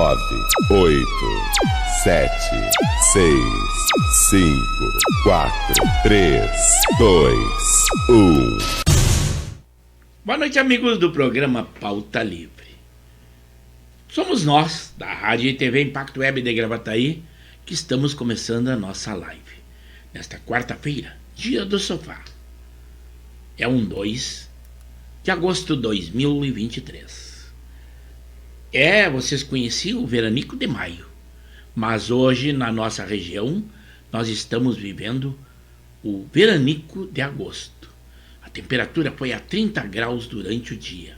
8, 7, 6, 5, 4, 3, 2, 1. Boa noite, amigos do programa Pauta Livre. Somos nós, da Rádio e TV Impacto Web de Gravataí, que estamos começando a nossa live. Nesta quarta-feira, dia do sofá. É 2 de agosto de 2023. Vocês conheciam o veranico de maio, mas hoje na nossa região nós estamos vivendo o veranico de agosto. A temperatura foi a 30 graus durante o dia.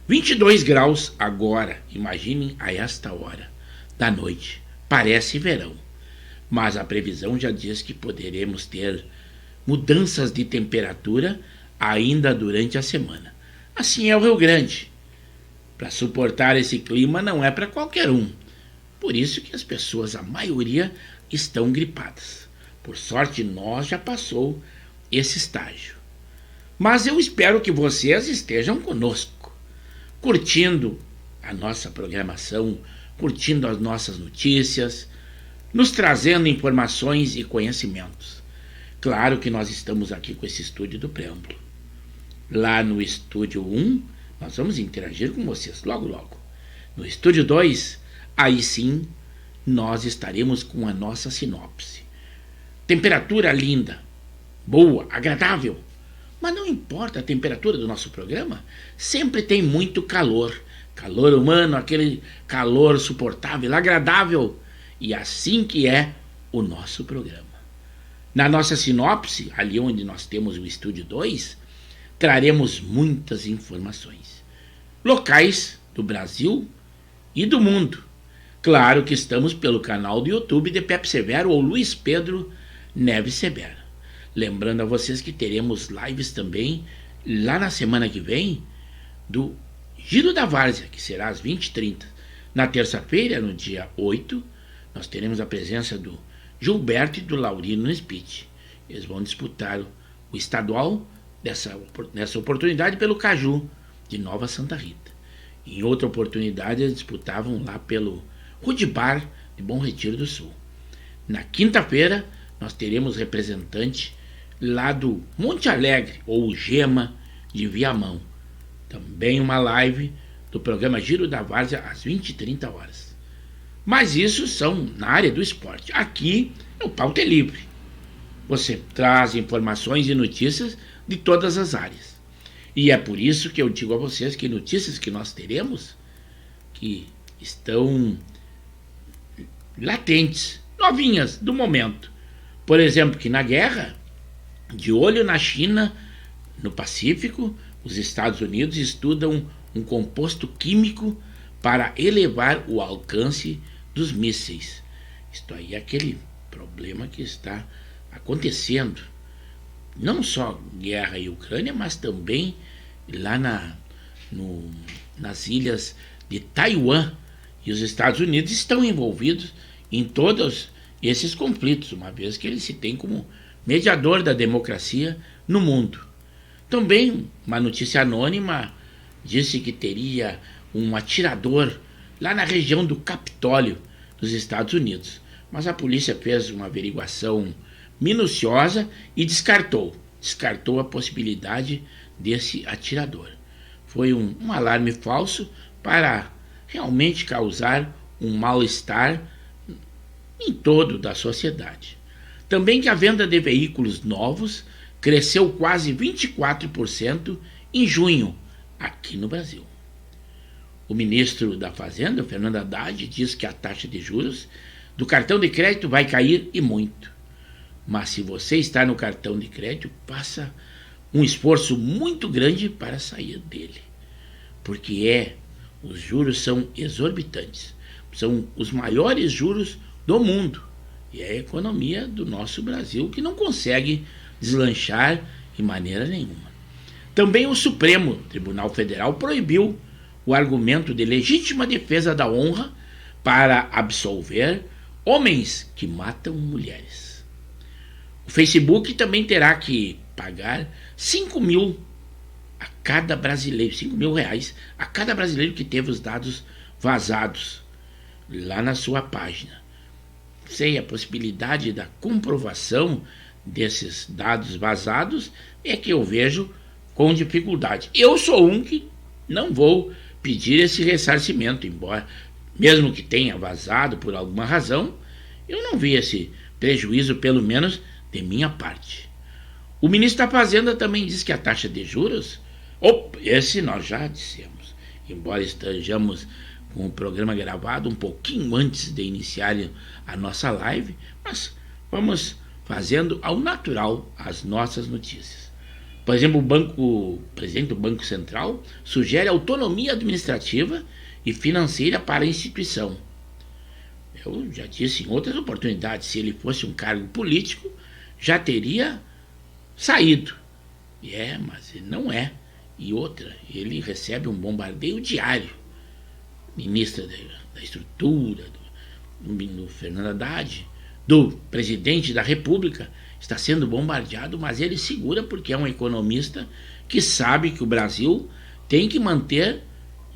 22 graus agora, imaginem a esta hora da noite. Parece verão, mas a previsão já diz que poderemos ter mudanças de temperatura ainda durante a semana. Assim é o Rio Grande. Para suportar esse clima não é para qualquer um. Por isso que as pessoas, a maioria, estão gripadas. Por sorte, nós já passou esse estágio. Mas eu espero que vocês estejam conosco, curtindo a nossa programação, curtindo as nossas notícias, nos trazendo informações e conhecimentos. Claro que nós estamos aqui com esse estúdio do Preâmbulo. Lá no estúdio 1, nós vamos interagir com vocês logo logo. No estúdio 2, aí sim, nós estaremos com a nossa sinopse. Temperatura linda, boa, agradável. Mas não importa a temperatura do nosso programa, sempre tem muito calor. Calor humano, aquele calor suportável, agradável. E assim que é o nosso programa. Na nossa sinopse, ali onde nós temos o estúdio 2, traremos muitas informações. Locais do Brasil e do mundo. Claro que estamos pelo canal do YouTube de Pepe Severo ou Luiz Pedro Neves Severo. Lembrando a vocês que teremos lives também lá na semana que vem do Giro da Várzea, que será às 20h30. Na terça-feira, no dia 8, nós teremos a presença do Gilberto e do Laurino Spitz. Eles vão disputar o estadual nessa oportunidade pelo Caju de Nova Santa Rita. Em outra oportunidade eles disputavam lá pelo Rude Bar de Bom Retiro do Sul. Na quinta-feira nós teremos representante lá do Monte Alegre ou Gema de Viamão. Também uma live do programa Giro da Várzea às 20h30. Mas isso são na área do esporte. Aqui é o Pauta Livre. Você traz informações e notícias de todas as áreas. E é por isso que eu digo a vocês que notícias que nós teremos, que estão latentes, novinhas do momento. Por exemplo, que na guerra, de olho na China, no Pacífico, os Estados Unidos estudam um composto químico para elevar o alcance dos mísseis. Isto aí é aquele problema que está acontecendo. Não só guerra em Ucrânia, mas também lá nas ilhas de Taiwan. E os Estados Unidos estão envolvidos em todos esses conflitos, uma vez que ele se tem como mediador da democracia no mundo. Também uma notícia anônima disse que teria um atirador lá na região do Capitólio dos Estados Unidos. Mas a polícia fez uma averiguação minuciosa e descartou a possibilidade desse atirador. Foi um alarme falso para realmente causar um mal-estar em todo da sociedade. Também que a venda de veículos novos cresceu quase 24% em junho aqui no Brasil. O ministro da Fazenda, Fernando Haddad, diz que a taxa de juros do cartão de crédito vai cair e muito. Mas se você está no cartão de crédito, faça um esforço muito grande para sair dele. Porque os juros são exorbitantes. São os maiores juros do mundo. E é a economia do nosso Brasil que não consegue deslanchar de maneira nenhuma. Também o Supremo Tribunal Federal proibiu o argumento de legítima defesa da honra para absolver homens que matam mulheres. O Facebook também terá que pagar 5 mil a cada brasileiro, R$5.000 a cada brasileiro que teve os dados vazados. lá na sua página. Sei, a possibilidade da comprovação desses dados vazados é que eu vejo com dificuldade. Eu sou um que não vou pedir esse ressarcimento, embora, mesmo que tenha vazado por alguma razão, eu não vi esse prejuízo, pelo menos de minha parte. O ministro da Fazenda também diz que a taxa de juros, esse nós já dissemos, embora estejamos com o programa gravado um pouquinho antes de iniciar a nossa live, mas vamos fazendo ao natural as nossas notícias. Por exemplo, o presidente do Banco Central sugere autonomia administrativa e financeira para a instituição. Eu já disse em outras oportunidades, se ele fosse um cargo político, já teria saído. Mas ele não é. E outra, ele recebe um bombardeio diário. Ministra da Estrutura, do Fernando Haddad, do presidente da República, está sendo bombardeado, mas ele segura porque é um economista que sabe que o Brasil tem que manter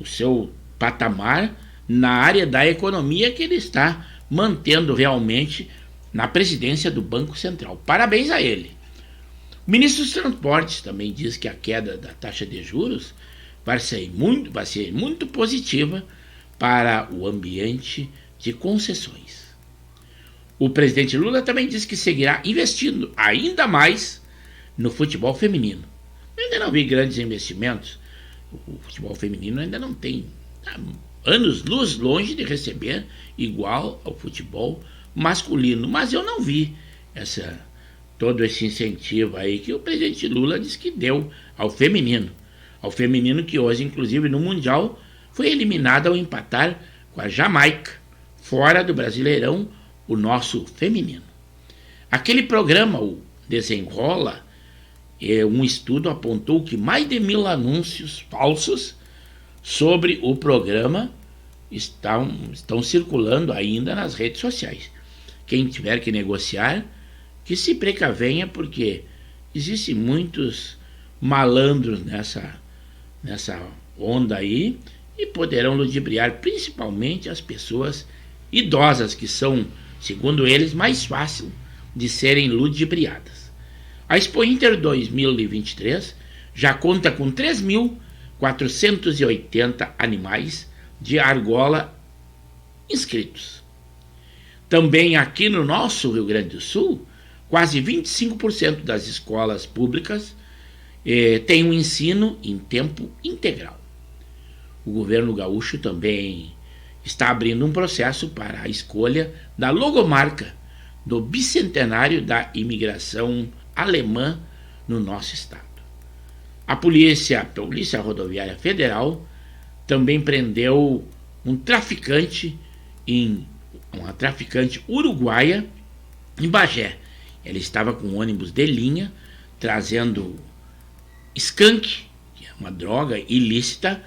o seu patamar na área da economia que ele está mantendo realmente na presidência do Banco Central. Parabéns a ele. O ministro dos Transportes também diz que a queda da taxa de juros vai ser muito positiva para o ambiente de concessões. O presidente Lula também disse que seguirá investindo ainda mais no futebol feminino. Eu ainda não vi grandes investimentos. O futebol feminino ainda não tem anos-luz longe de receber igual ao futebol masculino. Mas eu não vi todo esse incentivo aí que o presidente Lula disse que deu ao feminino. Ao feminino que hoje, inclusive, no Mundial, foi eliminado ao empatar com a Jamaica, fora do Brasileirão, o nosso feminino. Aquele programa, o Desenrola, um estudo apontou que mais de 1.000 anúncios falsos sobre o programa estão circulando ainda nas redes sociais. Quem tiver que negociar, que se precavenha, porque existem muitos malandros nessa onda aí e poderão ludibriar principalmente as pessoas idosas, que são, segundo eles, mais fácil de serem ludibriadas. A Expo Inter 2023 já conta com 3.480 animais de argola inscritos. Também aqui no nosso Rio Grande do Sul, quase 25% das escolas públicas têm um ensino em tempo integral. O governo gaúcho também está abrindo um processo para a escolha da logomarca do bicentenário da imigração alemã no nosso estado. A Polícia Rodoviária Federal também prendeu uma traficante uruguaia em Bagé. Ela estava com um ônibus de linha trazendo skunk, que é uma droga ilícita,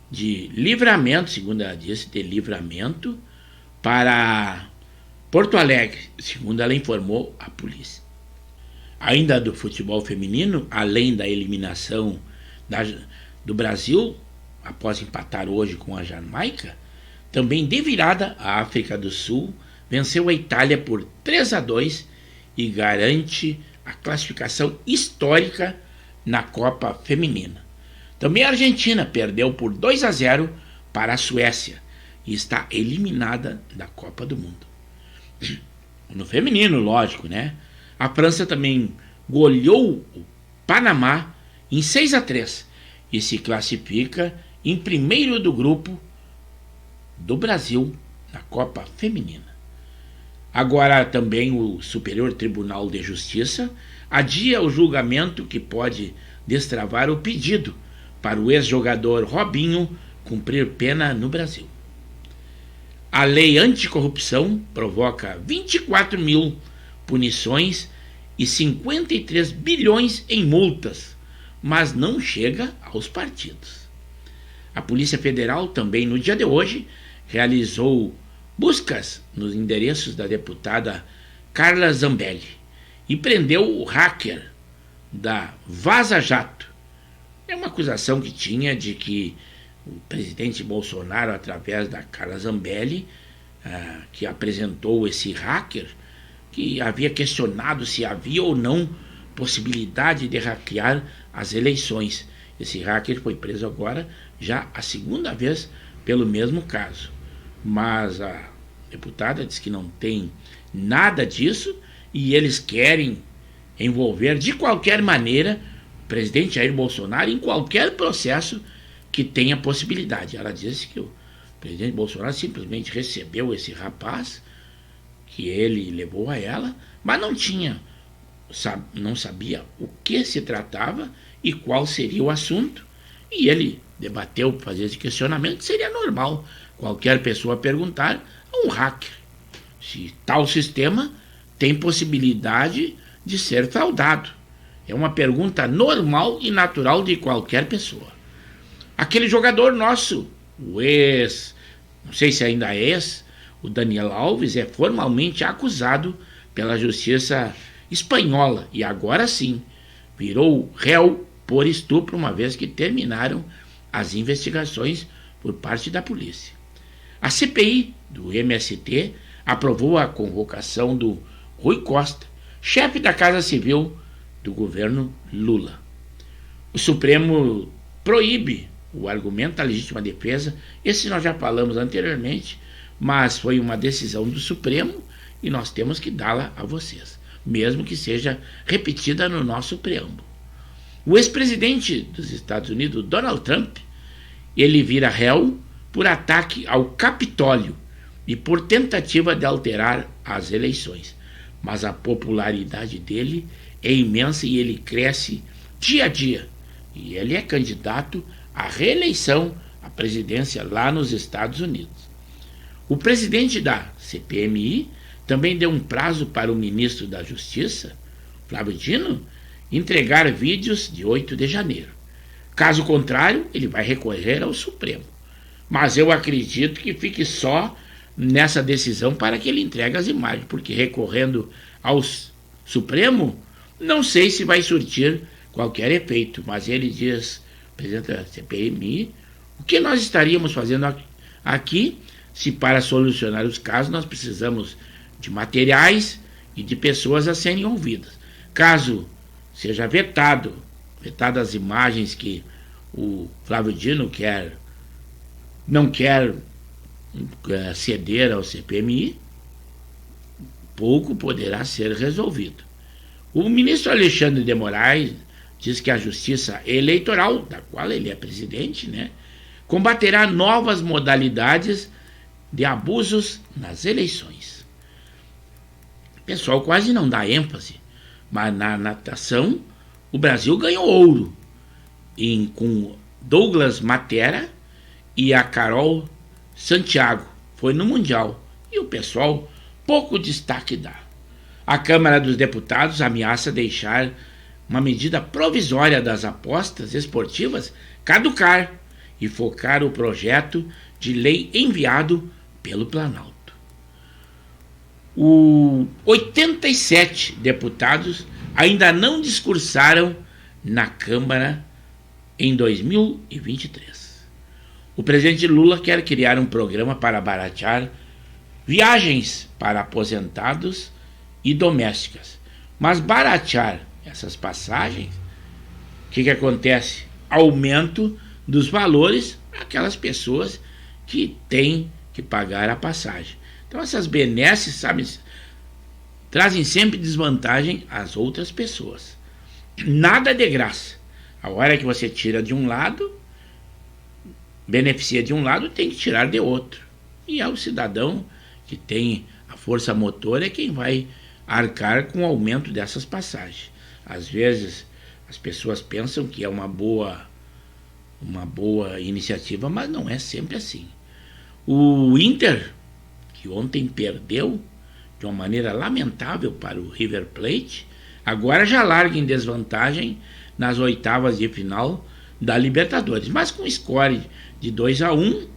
de Livramento, segundo ela disse, de Livramento, para Porto Alegre, segundo ela informou a polícia. Ainda do futebol feminino, além da eliminação do Brasil, após empatar hoje com a Jamaica, também de virada, a África do Sul venceu a Itália por 3-2 e garante a classificação histórica na Copa Feminina. Também a Argentina perdeu por 2-0 para a Suécia e está eliminada da Copa do Mundo. No feminino, lógico, né? A França também goleou o Panamá em 6-3 e se classifica em primeiro do grupo do Brasil na Copa Feminina. Agora também o Superior Tribunal de Justiça adia o julgamento que pode destravar o pedido para o ex-jogador Robinho cumprir pena no Brasil. A lei anticorrupção provoca 24 mil punições e 53 bilhões em multas, mas não chega aos partidos. A Polícia Federal também no dia de hoje realizou buscas nos endereços da deputada Carla Zambelli e prendeu o hacker da Vaza Jato. É uma acusação que tinha de que o presidente Bolsonaro, através da Carla Zambelli, que apresentou esse hacker, que havia questionado se havia ou não possibilidade de hackear as eleições. Esse hacker foi preso agora, já a segunda vez, pelo mesmo caso. Mas a deputada diz que não tem nada disso e eles querem envolver de qualquer maneira o presidente Jair Bolsonaro em qualquer processo que tenha possibilidade. Ela disse que o presidente Bolsonaro simplesmente recebeu esse rapaz, que ele levou a ela, mas não sabia o que se tratava e qual seria o assunto, e ele debateu, fazer esse questionamento, que seria normal qualquer pessoa perguntar a um hacker se tal sistema tem possibilidade de ser fraudado. É uma pergunta normal e natural de qualquer pessoa. Aquele jogador nosso, o não sei se ainda é o Daniel Alves, é formalmente acusado pela justiça espanhola e agora sim virou réu por estupro, uma vez que terminaram as investigações por parte da polícia. A CPI do MST aprovou a convocação do Rui Costa, chefe da Casa Civil do governo Lula. O Supremo proíbe o argumento da legítima defesa. Esse nós já falamos anteriormente, mas foi uma decisão do Supremo e nós temos que dá-la a vocês, mesmo que seja repetida no nosso preâmbulo. O ex-presidente dos Estados Unidos, Donald Trump, ele vira réu por ataque ao Capitólio e por tentativa de alterar as eleições. Mas a popularidade dele é imensa e ele cresce dia a dia. E ele é candidato à reeleição à presidência lá nos Estados Unidos. O presidente da CPMI também deu um prazo para o ministro da Justiça, Flávio Dino, entregar vídeos de 8 de janeiro. Caso contrário, ele vai recorrer ao Supremo. Mas eu acredito que fique só nessa decisão para que ele entregue as imagens, porque recorrendo ao Supremo, não sei se vai surtir qualquer efeito, mas ele diz, presidente da CPMI, o que nós estaríamos fazendo aqui se para solucionar os casos nós precisamos de materiais e de pessoas a serem ouvidas. Caso seja vetadas as imagens que o Flávio Dino não quer ceder ao CPMI, pouco poderá ser resolvido. O ministro Alexandre de Moraes diz que a Justiça Eleitoral, da qual ele é presidente, combaterá novas modalidades de abusos nas eleições. O pessoal quase não dá ênfase, mas na natação o Brasil ganhou ouro com Douglas Matera e a Carol Santiago, foi no Mundial, e o pessoal pouco destaque dá. A Câmara dos Deputados ameaça deixar uma medida provisória das apostas esportivas caducar e focar o projeto de lei enviado pelo Planalto. 87 deputados ainda não discursaram na Câmara em 2023. O presidente Lula quer criar um programa para baratear viagens para aposentados e domésticas. Mas baratear essas passagens, o que acontece? Aumento dos valores para aquelas pessoas que têm que pagar a passagem. Então essas benesses, trazem sempre desvantagem às outras pessoas. Nada de graça. A hora que você tira de um lado, beneficia de um lado, tem que tirar de outro. E é o cidadão que tem a força motora é quem vai arcar com o aumento dessas passagens. Às vezes as pessoas pensam que é uma boa iniciativa, mas não é sempre assim. O Inter, que ontem perdeu de uma maneira lamentável para o River Plate, agora já larga em desvantagem nas oitavas de final da Libertadores, mas com score de 2-1,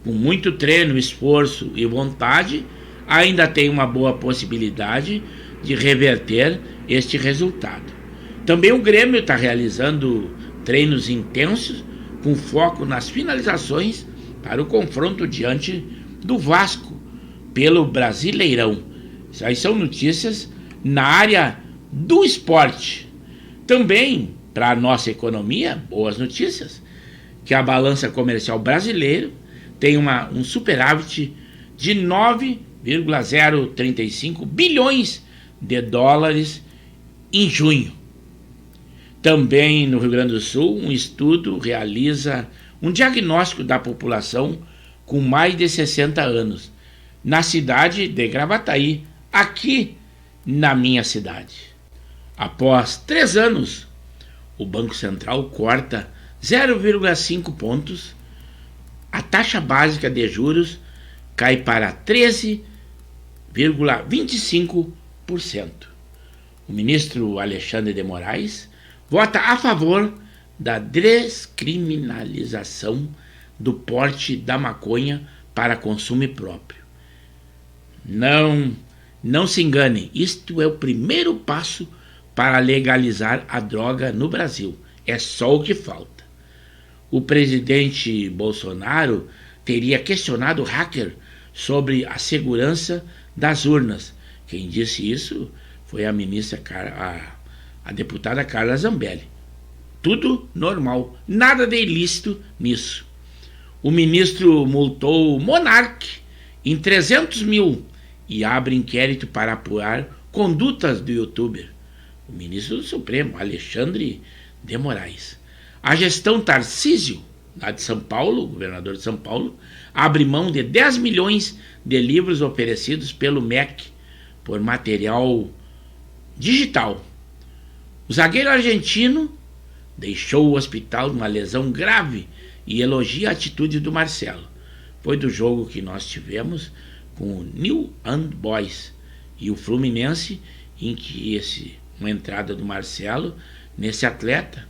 com muito treino, esforço e vontade, ainda tem uma boa possibilidade de reverter este resultado. Também o Grêmio está realizando treinos intensos com foco nas finalizações para o confronto diante do Vasco pelo Brasileirão. Isso aí são notícias na área do esporte. Também, para a nossa economia, boas notícias, que a balança comercial brasileira tem um superávit de 9,035 bilhões de dólares em junho. Também no Rio Grande do Sul, um estudo realiza um diagnóstico da população com mais de 60 anos, na cidade de Gravataí, aqui na minha cidade. Após 3 anos, o Banco Central corta 0,5 pontos, a taxa básica de juros cai para 13,25%. O ministro Alexandre de Moraes vota a favor da descriminalização do porte da maconha para consumo próprio. Não se engane, isto é o primeiro passo para legalizar a droga no Brasil. É só o que falta. O presidente Bolsonaro teria questionado o hacker sobre a segurança das urnas. Quem disse isso foi a ministra, a deputada Carla Zambelli. Tudo normal, nada de ilícito nisso. O ministro multou o Monark em 300 mil e abre inquérito para apurar condutas do youtuber. O ministro do Supremo, Alexandre de Moraes. A gestão Tarcísio, lá de São Paulo, governador de São Paulo, abre mão de 10 milhões de livros oferecidos pelo MEC por material digital. O zagueiro argentino deixou o hospital de uma lesão grave e elogia a atitude do Marcelo. Foi do jogo que nós tivemos com o New and Boys e o Fluminense, em que uma entrada do Marcelo nesse atleta,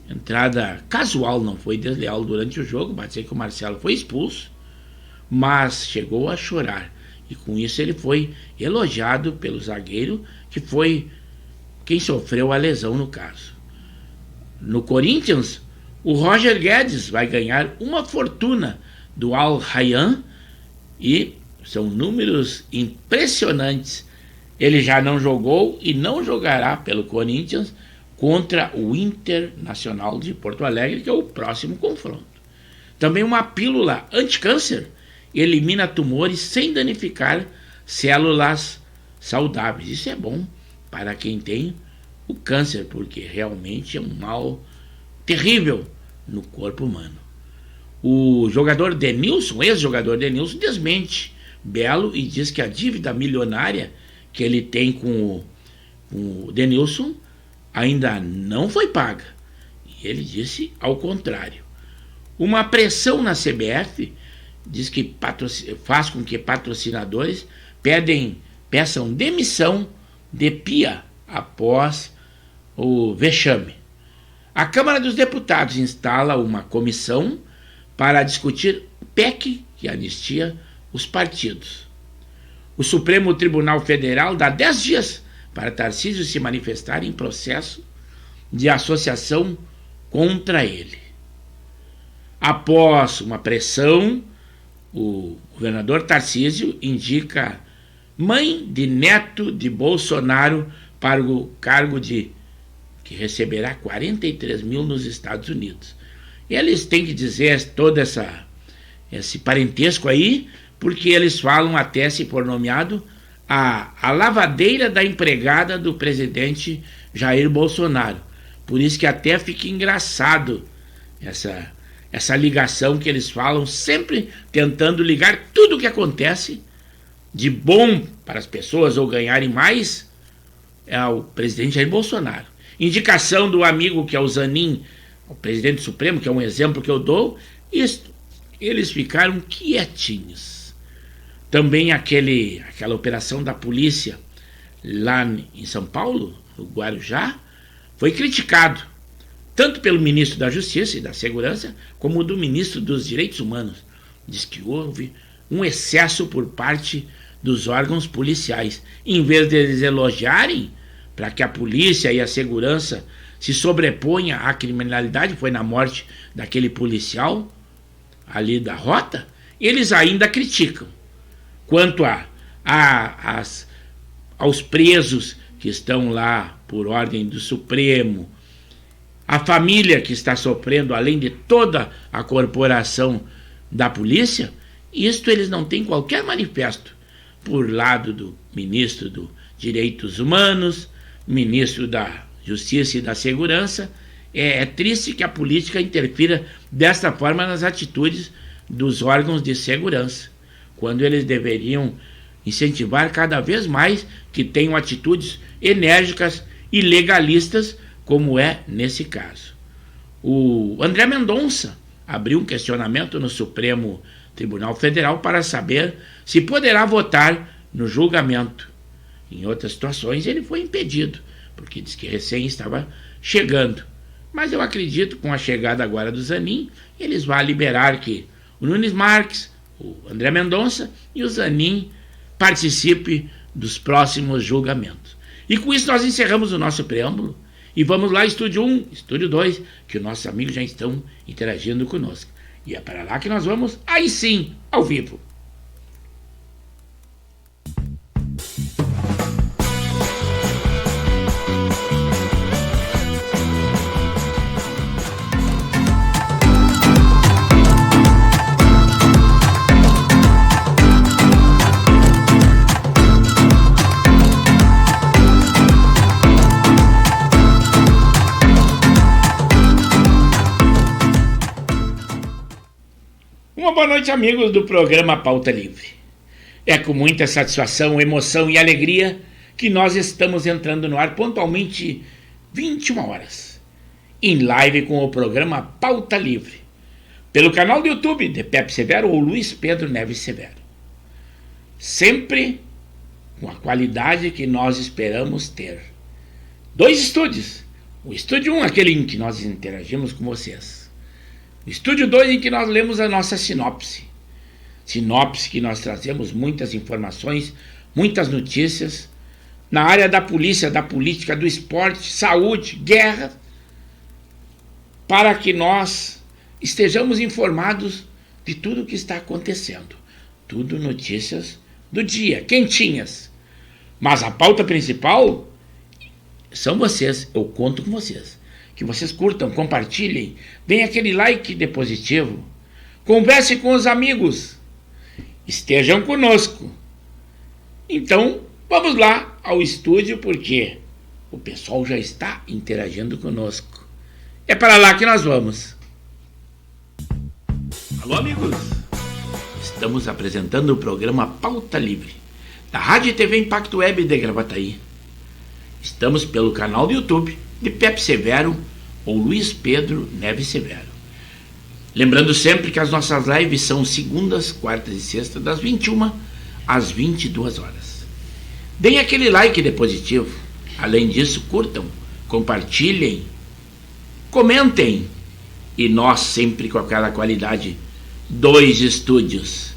entrada casual, não foi desleal durante o jogo, pode ser que o Marcelo foi expulso, mas chegou a chorar. E com isso ele foi elogiado pelo zagueiro, que foi quem sofreu a lesão no caso. No Corinthians, o Roger Guedes vai ganhar uma fortuna do Al Rayyan e são números impressionantes. Ele já não jogou e não jogará pelo Corinthians contra o Internacional de Porto Alegre, que é o próximo confronto. Também uma pílula anticâncer elimina tumores sem danificar células saudáveis. Isso é bom para quem tem o câncer, porque realmente é um mal terrível no corpo humano. O jogador Denilson, ex-jogador Denilson, desmente Belo e diz que a dívida milionária que ele tem com o Denilson ainda não foi paga. E ele disse ao contrário. Uma pressão na CBF diz que faz com que patrocinadores peçam demissão de Pia após o vexame. A Câmara dos Deputados instala uma comissão para discutir PEC que anistia os partidos. O Supremo Tribunal Federal dá 10 dias para Tarcísio se manifestar em processo de associação contra ele. Após uma pressão, o governador Tarcísio indica mãe de neto de Bolsonaro para o cargo que receberá 43 mil nos Estados Unidos. E eles têm que dizer todo esse parentesco aí, porque eles falam até, se for nomeado, a lavadeira da empregada do presidente Jair Bolsonaro. Por isso que até fica engraçado essa ligação que eles falam, sempre tentando ligar tudo o que acontece de bom para as pessoas ou ganharem mais ao presidente Jair Bolsonaro. Indicação do amigo que é o Zanin, o presidente Supremo, que é um exemplo que eu dou, eles ficaram quietinhos. Também aquela operação da polícia lá em São Paulo, no Guarujá, foi criticado, tanto pelo ministro da Justiça e da Segurança, como do ministro dos Direitos Humanos. Diz que houve um excesso por parte dos órgãos policiais. Em vez de eles elogiarem para que a polícia e a segurança se sobreponha à criminalidade, foi na morte daquele policial ali da Rota, eles ainda criticam. quanto aos presos que estão lá por ordem do Supremo, a família que está sofrendo, além de toda a corporação da polícia, isto eles não têm qualquer manifesto por lado do ministro dos Direitos Humanos, ministro da Justiça e da Segurança. É triste que a política interfira desta forma nas atitudes dos órgãos de segurança, quando eles deveriam incentivar cada vez mais que tenham atitudes enérgicas e legalistas, como é nesse caso. O André Mendonça abriu um questionamento no Supremo Tribunal Federal para saber se poderá votar no julgamento. Em outras situações ele foi impedido, porque diz que recém estava chegando. Mas eu acredito que com a chegada agora do Zanin, eles vão liberar que o Nunes Marques, o André Mendonça e o Zanin participe dos próximos julgamentos. E com isso nós encerramos o nosso preâmbulo e vamos lá, Estúdio 1, Estúdio 2, que os nossos amigos já estão interagindo conosco. E é para lá que nós vamos, aí sim, ao vivo. Uma boa noite, amigos do programa Pauta Livre. É com muita satisfação, emoção e alegria que nós estamos entrando no ar pontualmente 21 horas, em live com o programa Pauta Livre, pelo canal do YouTube de Pepe Severo ou Luiz Pedro Neves Severo. Sempre com a qualidade que nós esperamos ter. 2 estúdios. O Estúdio 1, aquele em que nós interagimos com vocês. O Estúdio 2, em que nós lemos a nossa sinopse. Sinopse que nós trazemos muitas informações, muitas notícias, na área da polícia, da política, do esporte, saúde, guerra, para que nós estejamos informados de tudo o que está acontecendo. Tudo notícias do dia, quentinhas. Mas a pauta principal são vocês, eu conto com vocês. Que vocês curtam, compartilhem, deem aquele like de positivo, converse com os amigos, estejam conosco. Então, vamos lá ao estúdio, porque o pessoal já está interagindo conosco. É para lá que nós vamos. Alô, amigos! Estamos apresentando o programa Pauta Livre, da Rádio e TV Impacto Web de Gravataí. Estamos pelo canal do YouTube de Pepe Severo ou Luiz Pedro Neves Severo. Lembrando sempre que as nossas lives são segundas, quartas e sextas, das 21 às 22 horas. Deem aquele like de positivo. Além disso, curtam, compartilhem, comentem. E nós sempre com aquela qualidade, 2 estúdios.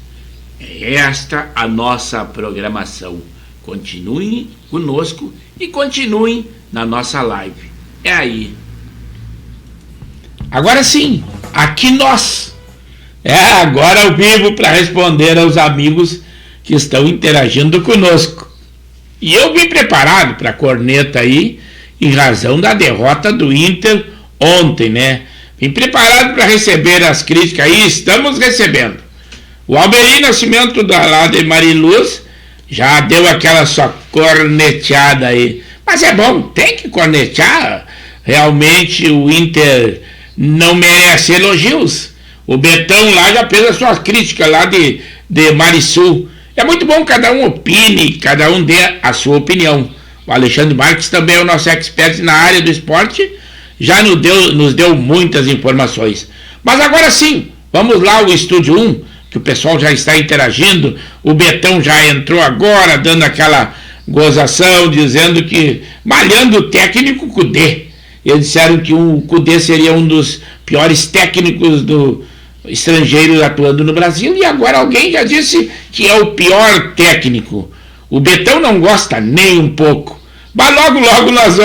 É esta a nossa programação. Continuem conosco e continuem na nossa live. É aí. Agora sim, aqui nós. Agora ao vivo para responder aos amigos que estão interagindo conosco. E eu vim preparado para a corneta aí, em razão da derrota do Inter ontem, né? Vim preparado para receber as críticas aí, estamos recebendo. O Alberim Nascimento lá de Mariluz já deu aquela sua corneteada aí. Mas é bom, tem que cornetear. Realmente o Inter não merece elogios. O Betão lá já fez a sua crítica lá de Marisul. É muito bom cada um opine, cada um dê a sua opinião. O Alexandre Marques também é o nosso expert na área do esporte, já nos deu muitas informações. Mas agora sim, vamos lá ao Estúdio 1, que o pessoal já está interagindo. O Betão já entrou agora, dando aquela gozação, dizendo que, malhando o técnico Cudê. Eles disseram que o Cudê seria um dos piores técnicos do estrangeiro atuando no Brasil, e agora alguém já disse que é o pior técnico. O Betão não gosta nem um pouco. Mas logo, logo nós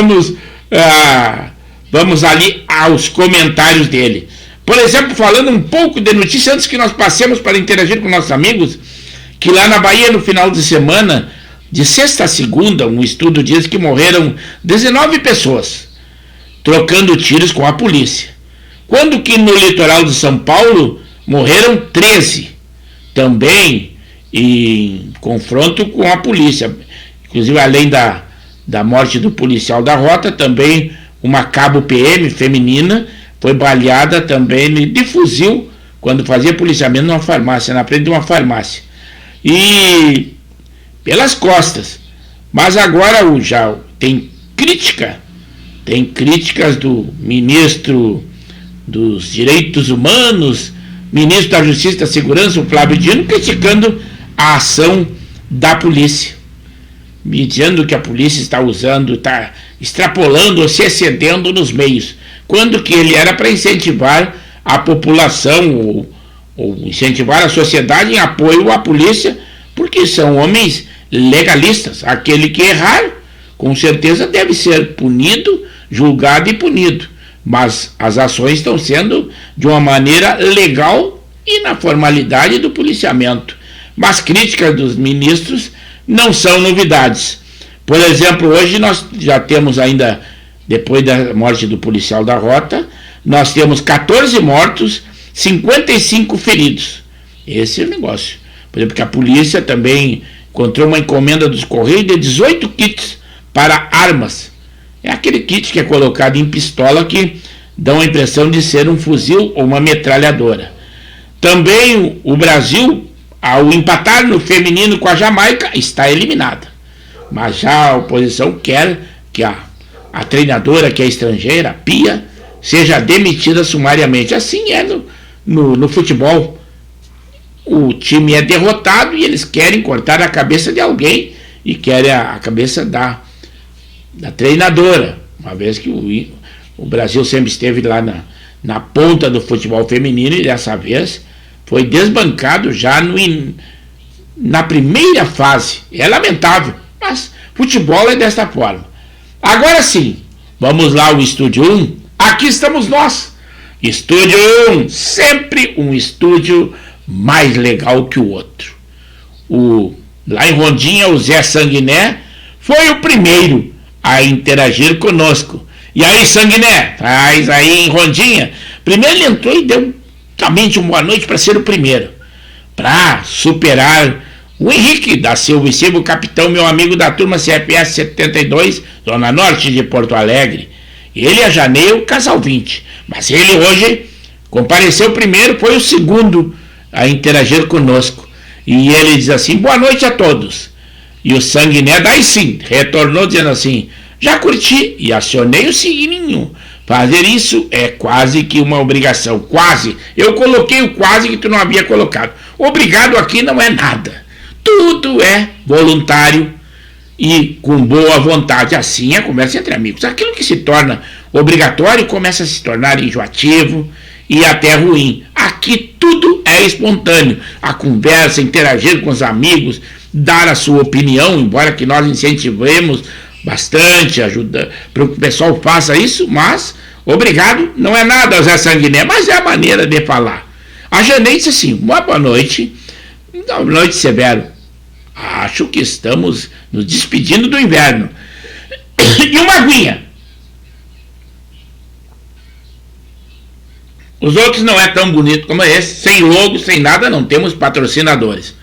vamos ali aos comentários dele. Por exemplo, falando um pouco de notícia, antes que nós passemos para interagir com nossos amigos, que lá na Bahia, no final de semana, de sexta a segunda, um estudo diz que morreram 19 pessoas trocando tiros com a polícia. Quando que no litoral de São Paulo morreram 13, também em confronto com a polícia. Inclusive, além da morte do policial da rota, também uma cabo PM feminina foi baleada também de fuzil quando fazia policiamento numa farmácia, na frente de uma farmácia. E pelas costas. Mas agora já tem críticas do ministro dos Direitos Humanos, ministro da Justiça e da Segurança, o Flávio Dino, criticando a ação da polícia, dizendo que a polícia está extrapolando ou se excedendo nos meios, quando que ele era para incentivar a população ou incentivar a sociedade em apoio à polícia, porque são homens legalistas. Aquele que errar, com certeza deve ser punido, julgado e punido, mas as ações estão sendo de uma maneira legal e na formalidade do policiamento. Mas críticas dos ministros não são novidades. Por exemplo, hoje nós já temos ainda, depois da morte do policial da rota, nós temos 14 mortos, 55 feridos. Esse é o negócio. Por exemplo, que a polícia também encontrou uma encomenda dos Correios de 18 kits para armas. É aquele kit que é colocado em pistola que dá a impressão de ser um fuzil ou uma metralhadora. Também o Brasil, ao empatar no feminino com a Jamaica, está eliminada. Mas já a oposição quer que a treinadora, que é estrangeira, a Pia, seja demitida sumariamente. Assim é no futebol. O time é derrotado e eles querem cortar a cabeça de alguém e querem a cabeça da treinadora, uma vez que o Brasil sempre esteve lá na ponta do futebol feminino e dessa vez foi desbancado já na primeira fase. É lamentável, mas futebol é desta forma. Agora sim, vamos lá ao Estúdio 1. Aqui estamos nós. Estúdio 1, sempre um estúdio mais legal que o outro. Lá em Rondinha, o Zé Sanguiné foi o primeiro a interagir conosco. E aí, Sanguiné, traz aí em Rondinha. Primeiro ele entrou e deu somente uma boa noite para ser o primeiro, para superar o Henrique da Silva e Silva, o capitão, meu amigo da turma CPS 72, Zona Norte de Porto Alegre. Ele é Janeiro, casal 20. Mas ele hoje compareceu primeiro, foi o segundo a interagir conosco. E ele diz assim: boa noite a todos. E o Sanguiné, daí sim, retornou dizendo assim: já curti e acionei o sininho. Fazer isso é quase que uma obrigação. Quase. Eu coloquei o quase que tu não havia colocado. Obrigado aqui não é nada. Tudo é voluntário e com boa vontade. Assim é a conversa entre amigos. Aquilo que se torna obrigatório começa a se tornar enjoativo e até ruim. Aqui tudo é espontâneo. A conversa, interagir com os amigos, dar a sua opinião, embora que nós incentivemos bastante, ajuda para que o pessoal faça isso, mas obrigado não é nada, Zé Sanguiné, mas é a maneira de falar. A Janei disse assim: uma boa noite. Boa noite, Severo. Acho que estamos nos despedindo do inverno. E uma aguinha. Os outros não é tão bonito como esse, sem logo, sem nada, não temos patrocinadores.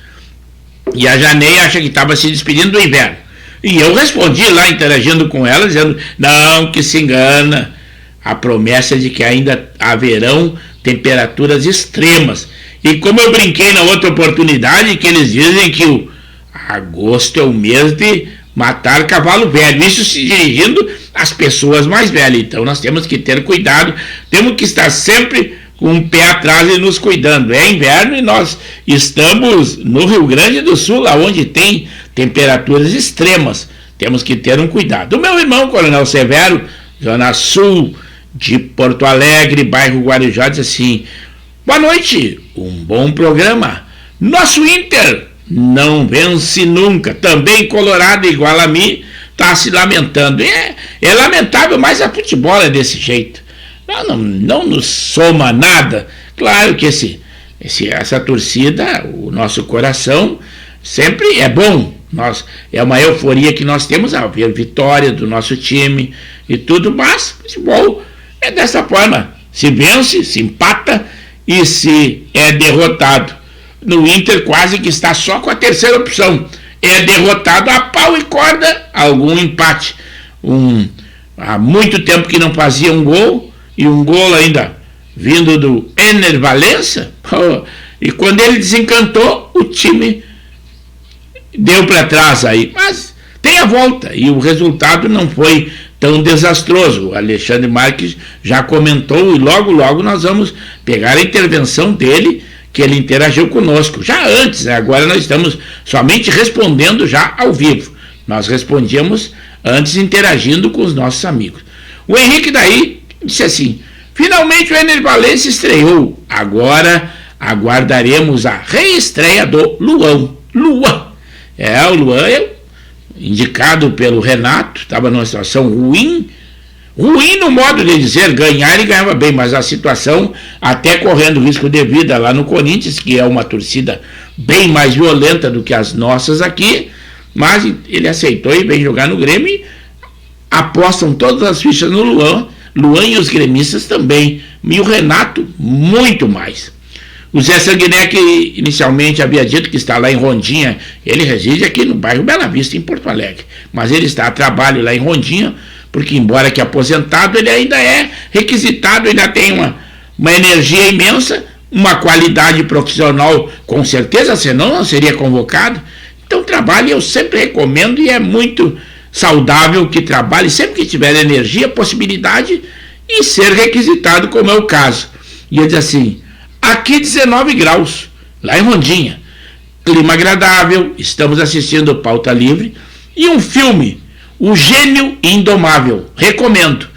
E a Janei acha que estava se despedindo do inverno. E eu respondi lá, interagindo com ela, dizendo: não, que se engana. A promessa de que ainda haverão temperaturas extremas. E como eu brinquei na outra oportunidade, que eles dizem que o agosto é o mês de matar cavalo velho. Isso se dirigindo às pessoas mais velhas. Então nós temos que ter cuidado, temos que estar sempre com um pé atrás e nos cuidando. É inverno e nós estamos no Rio Grande do Sul, onde tem temperaturas extremas. Temos que ter um cuidado. O meu irmão, Coronel Severo, Zona Sul de Porto Alegre, bairro Guarujá, diz assim: boa noite, um bom programa. Nosso Inter não vence nunca. Também Colorado, igual a mim, está se lamentando. É lamentável, mas a futebol é desse jeito. Não nos soma nada. Claro que essa torcida, o nosso coração, sempre é bom. É uma euforia que nós temos a ver vitória do nosso time e tudo, mas futebol é dessa forma. Se vence, se empata e se é derrotado. No Inter quase que está só com a terceira opção. É derrotado a pau e corda, algum empate. Há muito tempo que não fazia um gol, e um gol ainda vindo do Ener Valencia, e quando ele desencantou, o time deu para trás aí, mas tem a volta, e o resultado não foi tão desastroso. O Alexandre Marques já comentou, e logo nós vamos pegar a intervenção dele, que ele interagiu conosco, já antes, né? Agora nós estamos somente respondendo já ao vivo. Nós respondíamos antes interagindo com os nossos amigos. O Henrique daí disse assim: finalmente o Ener Valencia estreou, agora aguardaremos a reestreia do Luan. O Luan é indicado pelo Renato, estava numa situação ruim no modo de dizer, ganhar e ganhava bem, mas a situação até correndo risco de vida lá no Corinthians, que é uma torcida bem mais violenta do que as nossas aqui, mas ele aceitou e vem jogar no Grêmio, e apostam todas as fichas no Luan e os gremistas também, e o Renato muito mais. O Zé Sanguiné, que inicialmente havia dito que está lá em Rondinha, ele reside aqui no bairro Bela Vista, em Porto Alegre, mas ele está a trabalho lá em Rondinha, porque embora que aposentado, ele ainda é requisitado, ainda tem uma energia imensa, uma qualidade profissional, com certeza, senão não seria convocado. Então trabalhe, eu sempre recomendo, e é muito saudável que trabalhe, sempre que tiver energia, possibilidade, e ser requisitado, como é o caso. E ele diz assim: aqui 19 graus, lá em Rondinha, clima agradável, estamos assistindo Pauta Livre, e um filme, O Gênio Indomável, recomendo.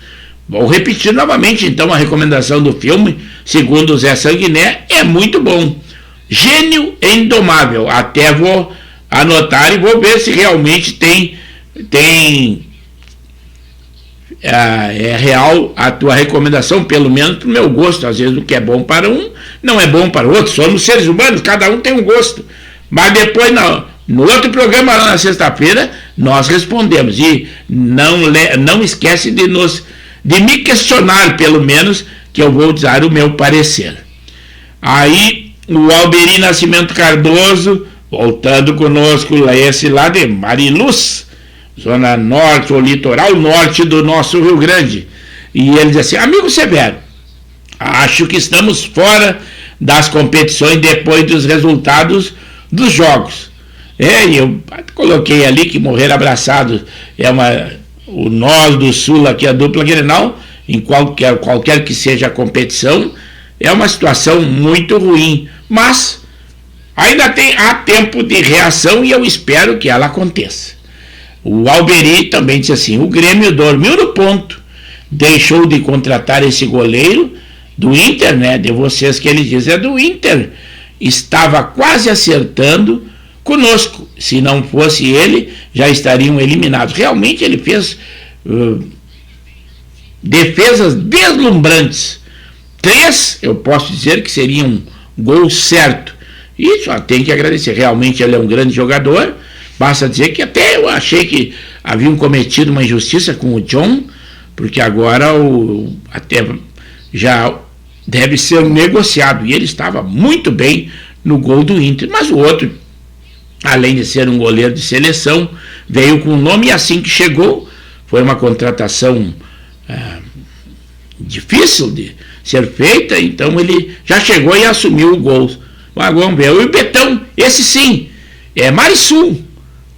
Vou repetir novamente então a recomendação do filme, segundo o Zé Sanguiné, é muito bom. Gênio Indomável, até vou anotar e vou ver se realmente é real a tua recomendação, pelo menos para o meu gosto. Às vezes o que é bom para um não é bom para o outro, somos seres humanos, cada um tem um gosto, mas depois no outro programa lá na sexta-feira nós respondemos, e não esquece de me questionar, pelo menos, que eu vou dar o meu parecer. Aí o Alberi Nascimento Cardoso voltando conosco, esse lá de Mariluz, zona norte, ou litoral norte do nosso Rio Grande, e ele diz assim: amigo Severo, acho que estamos fora das competições depois dos resultados dos jogos. E eu coloquei ali que morrer abraçados o nós do Sul aqui, a dupla Grenal, em qualquer que seja a competição, é uma situação muito ruim, mas ainda há tempo de reação, e eu espero que ela aconteça. O Alberi também disse assim: o Grêmio dormiu no ponto, deixou de contratar esse goleiro do Inter, né? De vocês que ele diz, é do Inter, estava quase acertando conosco, se não fosse ele, já estariam eliminados. Realmente ele fez defesas deslumbrantes, 3, eu posso dizer que seria um gol certo, e só tem que agradecer. Realmente ele é um grande jogador, basta dizer que até eu achei que haviam cometido uma injustiça com o John, porque agora até já deve ser negociado, e ele estava muito bem no gol do Inter, mas o outro, além de ser um goleiro de seleção, veio com o nome, e assim que chegou, foi uma contratação difícil de ser feita, então ele já chegou e assumiu o gol. Mas vamos ver, o Betão, esse sim, é Marisul,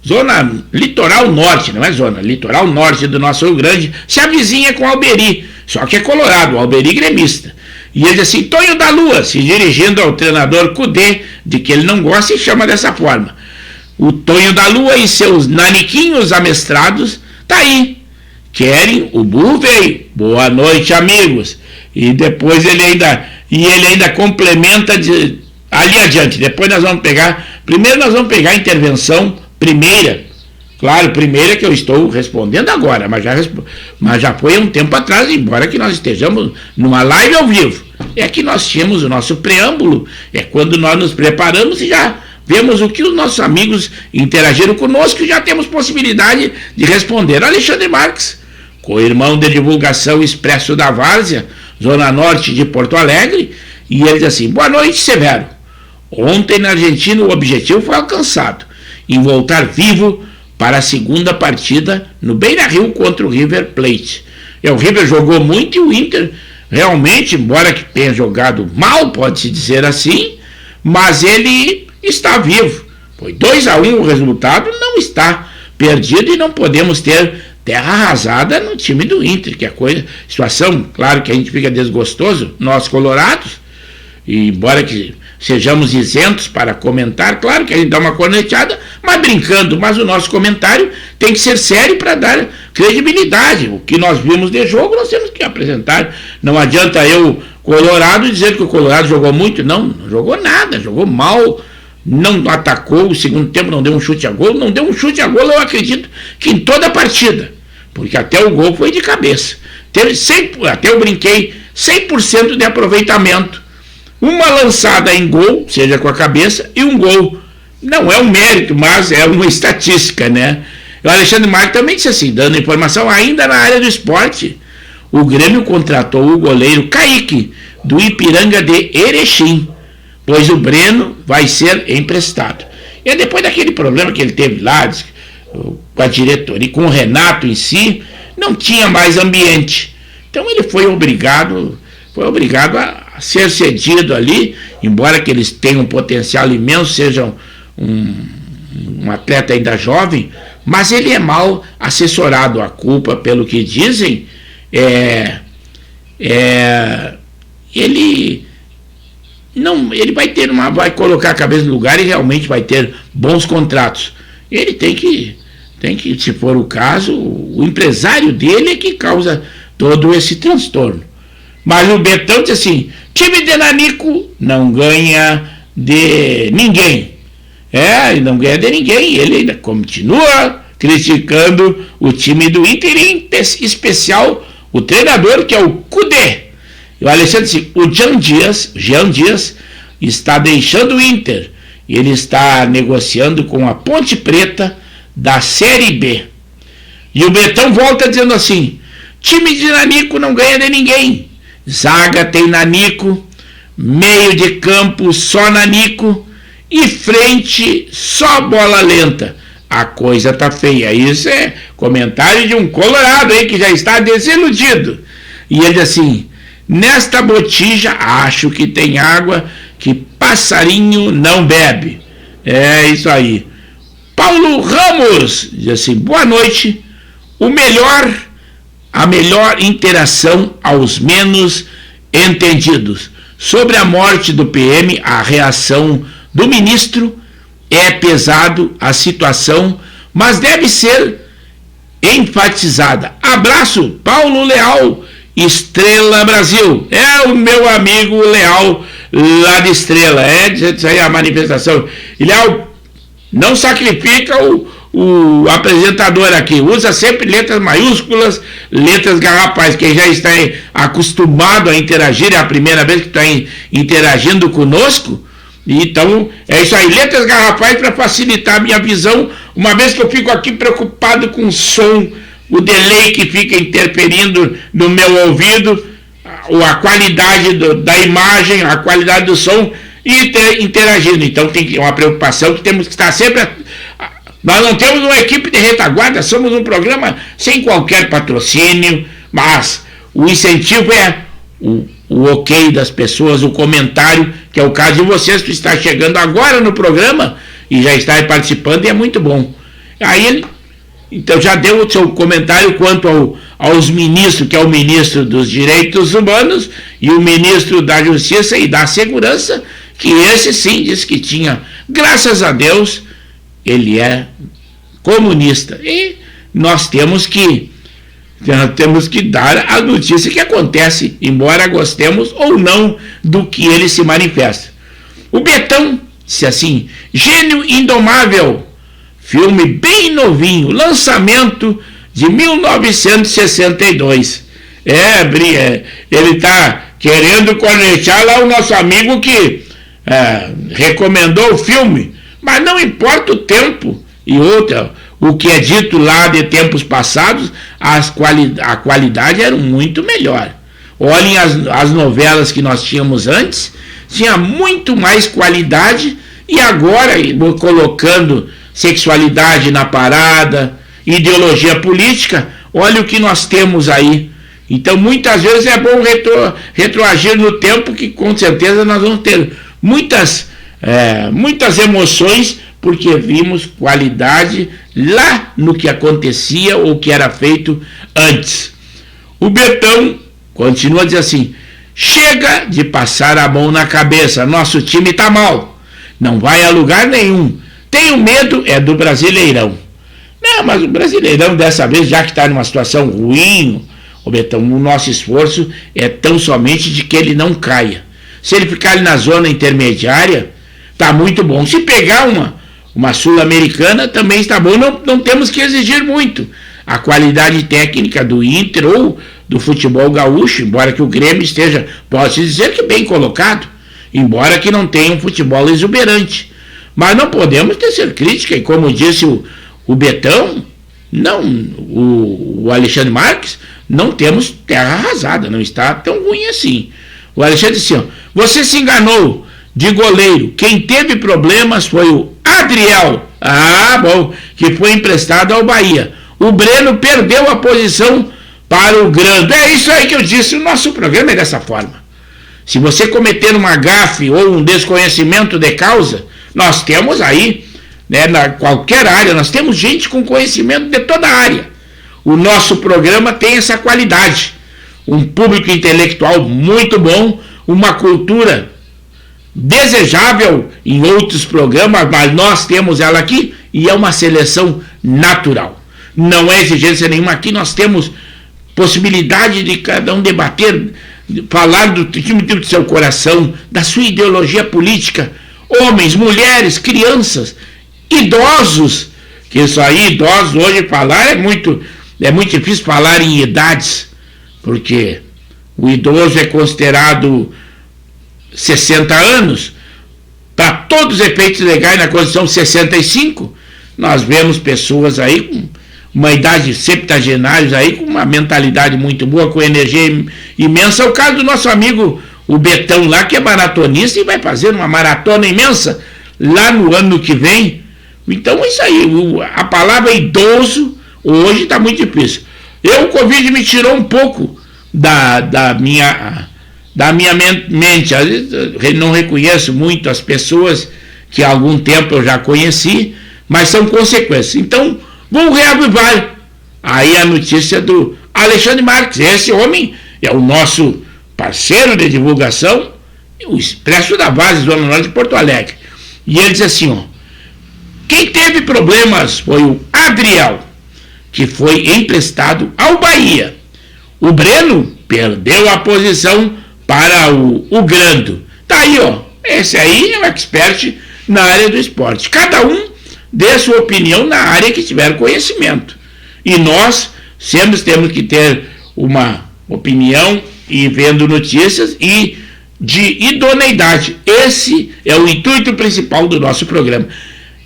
zona litoral norte, não é zona, litoral norte do nosso Rio Grande, se avizinha com o Alberi, só que é colorado, o Alberi gremista. E ele diz assim: Tonho da Lua, se dirigindo ao treinador Cudê, de que ele não gosta e chama dessa forma. O Tonho da Lua e seus naniquinhos amestrados, tá aí. Querem, o burro veio. Boa noite, amigos. E depois ele ainda complementa ali adiante. Depois nós vamos pegar, primeiro nós vamos pegar a intervenção primeira. Claro, primeira que eu estou respondendo agora, mas já foi um tempo atrás, embora que nós estejamos numa live ao vivo. É que nós tínhamos o nosso preâmbulo, é quando nós nos preparamos e já vemos o que os nossos amigos interagiram conosco e já temos possibilidade de responder. Alexandre Marques, co-irmão de divulgação Expresso da Várzea, Zona Norte de Porto Alegre, e ele diz assim: boa noite, Severo. Ontem na Argentina o objetivo foi alcançado, em voltar vivo para a segunda partida no Beira-Rio contra o River Plate. O River jogou muito e o Inter realmente, embora que tenha jogado mal, pode-se dizer assim, mas ele está vivo. Foi 2-1 o resultado, não está perdido e não podemos ter terra arrasada no time do Inter, que é situação, claro que a gente fica desgostoso, nós colorados, e embora que sejamos isentos para comentar, claro que a gente dá uma corneteada, mas brincando, mas o nosso comentário tem que ser sério para dar credibilidade. O que nós vimos de jogo nós temos que apresentar. Não adianta eu, colorado, dizer que o Colorado jogou muito. Não jogou nada, jogou mal, não atacou, o segundo tempo não deu um chute a gol, eu acredito que em toda a partida, porque até o gol foi de cabeça. Até eu brinquei, 100% de aproveitamento. Uma lançada em gol, seja com a cabeça, e um gol. Não é um mérito, mas é uma estatística, né? O Alexandre Marques também disse assim, dando informação ainda na área do esporte. O Grêmio contratou o goleiro Kaique, do Ipiranga de Erechim, pois o Breno vai ser emprestado. E depois daquele problema que ele teve lá, com a diretoria, com o Renato em si, não tinha mais ambiente. Então ele foi obrigado a ser cedido ali, embora que eles tenham um potencial imenso, sejam um atleta ainda jovem, mas ele é mal assessorado. A culpa, pelo que dizem, ele vai colocar a cabeça no lugar e realmente vai ter bons contratos. Ele tem que, se for o caso, o empresário dele é que causa todo esse transtorno. Mas o Betão diz assim: time de Nanico não ganha de ninguém. Não ganha de ninguém. Ele ainda continua criticando o time do Inter, em especial o treinador, que é o Kudê. E o Alexandre disse: o Jean Dias está deixando o Inter. Ele está negociando com a Ponte Preta da Série B. E o Betão volta dizendo assim: time de Nanico não ganha de ninguém. Zaga tem Nanico, meio de campo só Nanico e frente só bola lenta. A coisa tá feia. Isso é comentário de um colorado aí que já está desiludido. E ele diz assim: nesta botija acho que tem água que passarinho não bebe. É isso aí. Paulo Ramos diz assim: boa noite. A melhor interação aos menos entendidos. Sobre a morte do PM, a reação do ministro é pesado a situação, mas deve ser enfatizada. Abraço, Paulo Leal, Estrela Brasil. É o meu amigo Leal, lá de Estrela. Isso aí é a manifestação. E Leal, não sacrifica o apresentador aqui, usa sempre letras maiúsculas, letras garrafais. Quem já está acostumado a interagir, é a primeira vez que está interagindo conosco, então é isso aí, letras garrafais para facilitar a minha visão, uma vez que eu fico aqui preocupado com o som, o delay que fica interferindo no meu ouvido, a qualidade da imagem, a qualidade do som, e interagindo. Então tem uma preocupação que temos que estar sempre. Nós não temos uma equipe de retaguarda, somos um programa sem qualquer patrocínio, mas o incentivo é o ok das pessoas, o comentário, que é o caso de vocês que está chegando agora no programa e já está participando, e é muito bom. Aí ele, então, já deu o seu comentário quanto aos ministros, que é o ministro dos Direitos Humanos e o ministro da Justiça e da Segurança, que esse sim disse que tinha, graças a Deus, ele é comunista. E nós temos que dar a notícia que acontece, embora gostemos ou não do que ele se manifesta. O Betão disse assim: Gênio Indomável, filme bem novinho, lançamento de 1962. Ele está querendo conectar lá o nosso amigo que recomendou o filme. Mas não importa o tempo. E outra, o que é dito lá de tempos passados, a qualidade era muito melhor. Olhem as novelas que nós tínhamos antes, tinha muito mais qualidade, e agora, colocando sexualidade na parada, ideologia política, olha o que nós temos aí. Então, muitas vezes é bom retroagir no tempo, que com certeza nós vamos ter muitas emoções, porque vimos qualidade lá no que acontecia ou que era feito antes. O Betão continua a dizer assim: chega de passar a mão na cabeça, nosso time está mal, não vai a lugar nenhum, tenho medo do Brasileirão. Não, mas o Brasileirão dessa vez, já que está numa situação ruim, o Betão, o nosso esforço é tão somente de que ele não caia. Se ele ficar ali na zona intermediária, está muito bom. Se pegar uma Sul-Americana, também está bom, não temos que exigir muito. A qualidade técnica do Inter ou do futebol gaúcho, embora que o Grêmio esteja, pode-se dizer que bem colocado, embora que não tenha um futebol exuberante. Mas não podemos tecer crítica, e como disse o Betão, não, o Alexandre Marques, não temos terra arrasada, não está tão ruim assim. O Alexandre disse assim: você se enganou de goleiro, quem teve problemas foi o Adriel, que foi emprestado ao Bahia. O Breno perdeu a posição para o Grando. É isso aí que eu disse, o nosso programa é dessa forma. Se você cometer uma gafe ou um desconhecimento de causa, nós temos aí, na qualquer área, nós temos gente com conhecimento de toda a área. O nosso programa tem essa qualidade, um público intelectual muito bom, uma cultura desejável em outros programas, mas nós temos ela aqui, e é uma seleção natural. Não é exigência nenhuma. Aqui nós temos possibilidade de cada um debater, falar do time do seu coração, da sua ideologia política, homens, mulheres, crianças, idosos, que isso aí, idosos, hoje falar é muito difícil falar em idades, porque o idoso é considerado 60 anos, para todos os efeitos legais na Constituição 65, nós vemos pessoas aí com uma idade septagenários aí, com uma mentalidade muito boa, com energia imensa. É o caso do nosso amigo, o Betão lá, que é maratonista e vai fazer uma maratona imensa lá no ano que vem. Então é isso aí, a palavra idoso hoje está muito difícil. O Covid me tirou um pouco da minha mente. Às vezes eu não reconheço muito as pessoas que há algum tempo eu já conheci, mas são consequências. Então, vou reavivar aí a notícia do Alexandre Marques. Esse homem é o nosso parceiro de divulgação, o Expresso da Base, Zona Norte de Porto Alegre. E ele diz assim, quem teve problemas foi o Adriel, que foi emprestado ao Bahia. O Breno perdeu a posição para o Grando. Tá aí, esse aí é um expert na área do esporte. Cada um dê sua opinião na área que tiver conhecimento. E nós sempre temos que ter uma opinião e vendo notícias e de idoneidade. Esse é o intuito principal do nosso programa.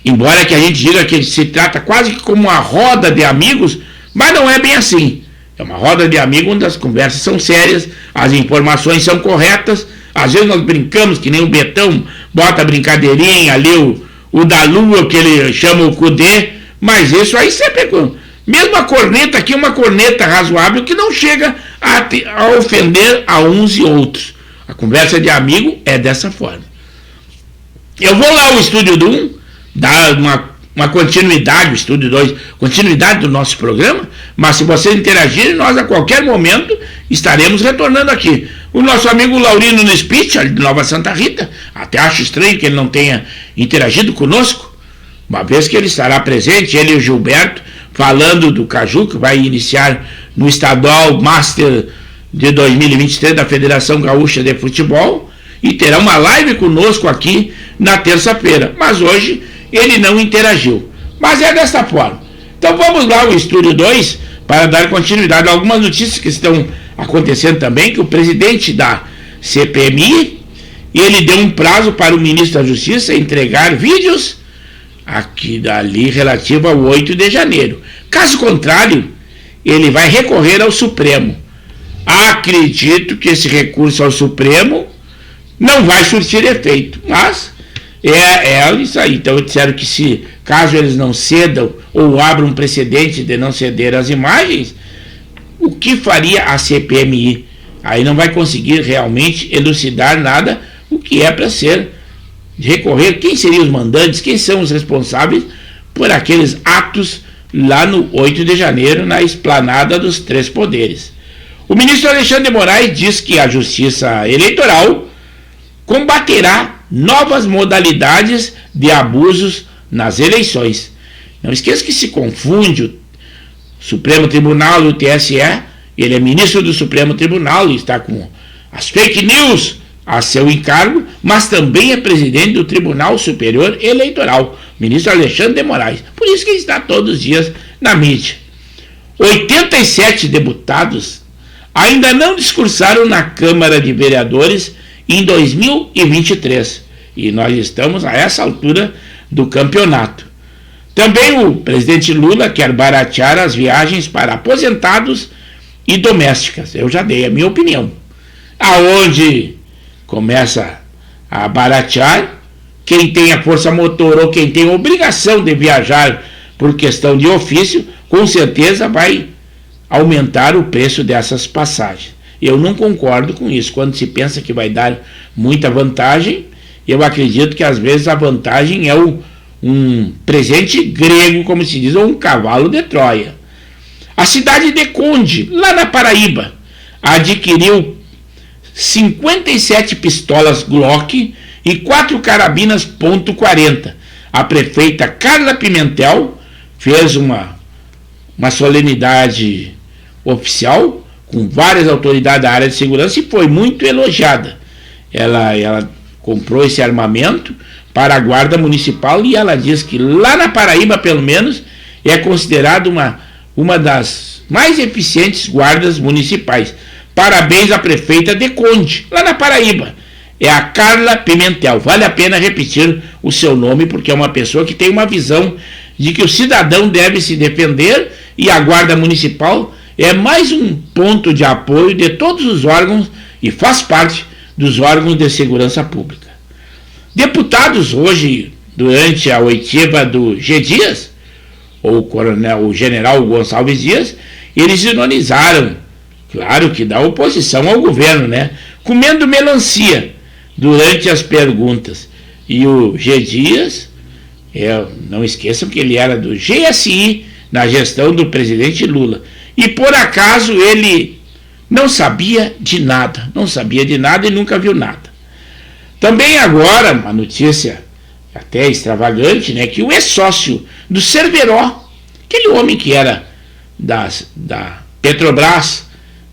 Embora que a gente diga que se trata quase que como uma roda de amigos, mas não é bem assim. É uma roda de amigos onde as conversas são sérias, as informações são corretas. Às vezes nós brincamos, que nem o Betão bota a brincadeirinha ali, o da Lua, que ele chama o Cudê, mas isso aí sempre... Mesmo a corneta aqui, uma corneta razoável que não chega a ofender a uns e outros. A conversa de amigo é dessa forma. Eu vou lá ao Estúdio 1, dar uma continuidade, o Estúdio 2, continuidade do nosso programa, mas se vocês interagirem, nós a qualquer momento estaremos retornando aqui. O nosso amigo Laurino Nespitch, de Nova Santa Rita, até acho estranho que ele não tenha interagido conosco, uma vez que ele estará presente, ele e o Gilberto, falando do Caju, que vai iniciar no Estadual Master de 2023 da Federação Gaúcha de Futebol, e terá uma live conosco aqui na terça-feira, mas hoje ele não interagiu. Mas é desta forma. Então vamos lá ao Estúdio 2 para dar continuidade a algumas notícias que estão acontecendo também, que o presidente da CPMI, ele deu um prazo para o ministro da Justiça entregar vídeos aqui dali relativo ao 8 de janeiro. Caso contrário, ele vai recorrer ao Supremo. Acredito que esse recurso ao Supremo não vai surtir efeito, mas é isso aí. Então disseram que se caso eles não cedam ou abram um precedente de não ceder as imagens, o que faria a CPMI? Aí não vai conseguir realmente elucidar nada o que é para ser recorrer. Quem seriam os mandantes? Quem são os responsáveis por aqueles atos lá no 8 de janeiro, na esplanada dos Três Poderes? O ministro Alexandre de Moraes diz que a Justiça Eleitoral combaterá novas modalidades de abusos nas eleições. Não esqueça que se confunde o Supremo Tribunal e o TSE. Ele é ministro do Supremo Tribunal e está com as fake news a seu encargo, mas também é presidente do Tribunal Superior Eleitoral, ministro Alexandre de Moraes. Por isso que ele está todos os dias na mídia. 87 deputados ainda não discursaram na Câmara de Vereadores em 2023. E nós estamos a essa altura do campeonato. Também o presidente Lula quer baratear as viagens para aposentados e domésticas. Eu já dei a minha opinião. Aonde começa a baratear, quem tem a força motor ou quem tem a obrigação de viajar por questão de ofício, com certeza vai aumentar o preço dessas passagens. Eu não concordo com isso. Quando se pensa que vai dar muita vantagem, eu acredito que às vezes a vantagem é um presente grego, como se diz, ou um cavalo de Troia. A cidade de Conde, lá na Paraíba, adquiriu 57 pistolas Glock e 4 carabinas .40. A prefeita Carla Pimentel fez uma solenidade oficial com várias autoridades da área de segurança e foi muito elogiada. Ela comprou esse armamento para a Guarda Municipal e ela diz que lá na Paraíba, pelo menos, é considerado uma das mais eficientes guardas municipais. Parabéns à prefeita de Conde, lá na Paraíba. É a Carla Pimentel. Vale a pena repetir o seu nome, porque é uma pessoa que tem uma visão de que o cidadão deve se defender e a Guarda Municipal é mais um ponto de apoio de todos os órgãos e faz parte dos órgãos de segurança pública. Deputados hoje, durante a oitiva do G. Dias, ou o general Gonçalves Dias, eles ironizaram, claro que da oposição ao governo, né? Comendo melancia durante as perguntas. E o G. Dias, não esqueçam que ele era do GSI na gestão do presidente Lula. E por acaso ele não sabia de nada e nunca viu nada. Também agora, uma notícia até extravagante, né, que o ex-sócio do Cerveró, aquele homem que era da Petrobras,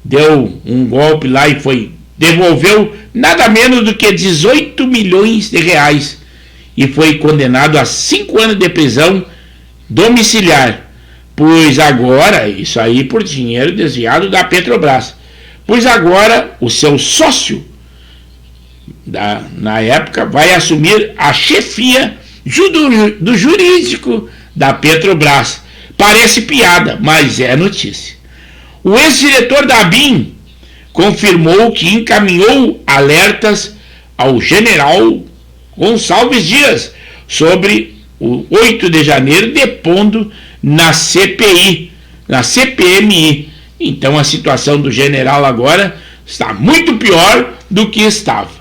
deu um golpe lá e devolveu nada menos do que 18 milhões de reais e foi condenado a 5 anos de prisão domiciliar. Pois agora, isso aí por dinheiro desviado da Petrobras, pois agora o seu sócio, na época, vai assumir a chefia do jurídico da Petrobras. Parece piada, mas é notícia. O ex-diretor da ABIN confirmou que encaminhou alertas ao general Gonçalves Dias sobre o 8 de janeiro, depondo na CPI, na CPMI. Então a situação do general agora está muito pior do que estava.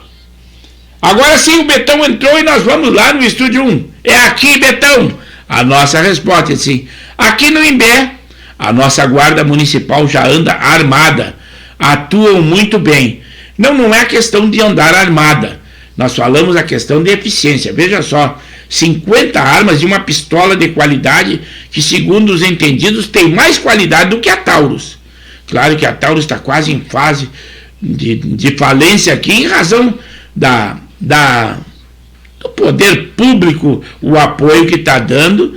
Agora sim, o Betão entrou e nós vamos lá no Estúdio 1. É aqui, Betão. A nossa resposta é sim. Aqui no Imbé, a nossa Guarda Municipal já anda armada. Atuam muito bem. Não é questão de andar armada. Nós falamos a questão de eficiência. Veja só, 50 armas e uma pistola de qualidade que, segundo os entendidos, tem mais qualidade do que a Taurus. Claro que a Taurus está quase em fase de falência aqui, em razão do poder público, o apoio que está dando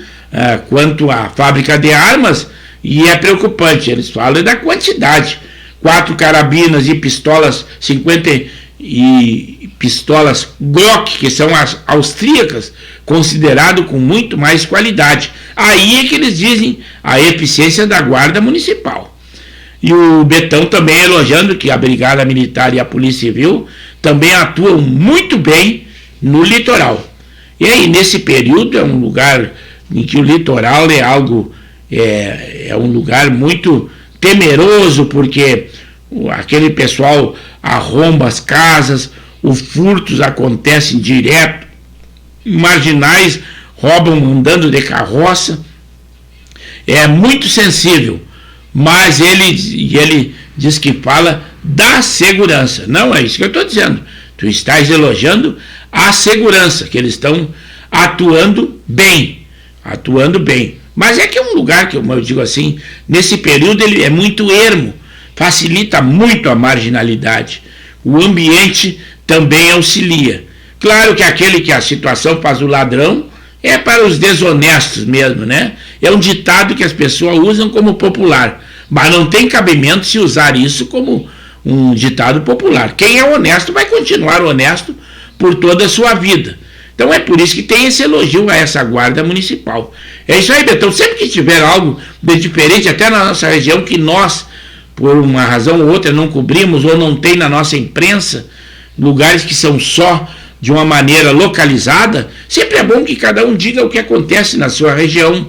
quanto à fábrica de armas, e é preocupante. Eles falam da quantidade: 4 carabinas e pistolas 50 pistolas Glock, que são as austríacas, considerado com muito mais qualidade. Aí é que eles dizem a eficiência da Guarda Municipal. E o Betão também elogiando que a Brigada Militar e a Polícia Civil também atuam muito bem no litoral. E aí, nesse período, é um lugar em que o litoral é algo, é um lugar muito temeroso, porque aquele pessoal arromba as casas, os furtos acontecem direto, marginais roubam andando de carroça, é muito sensível, mas ele diz que fala da segurança. Não é isso que eu estou dizendo, tu estás elogiando a segurança, que eles estão atuando bem, mas é que é um lugar que, como eu digo assim, nesse período ele é muito ermo, facilita muito a marginalidade, o ambiente também auxilia. Claro que aquele que a situação faz o ladrão é para os desonestos mesmo, né? É um ditado que as pessoas usam como popular, mas não tem cabimento se usar isso como um ditado popular. Quem é honesto vai continuar honesto por toda a sua vida. Então é por isso que tem esse elogio a essa Guarda Municipal. É isso aí, Betão. Sempre que tiver algo de diferente, até na nossa região, que nós, por uma razão ou outra, não cobrimos ou não tem na nossa imprensa, lugares que são só de uma maneira localizada, sempre é bom que cada um diga o que acontece na sua região,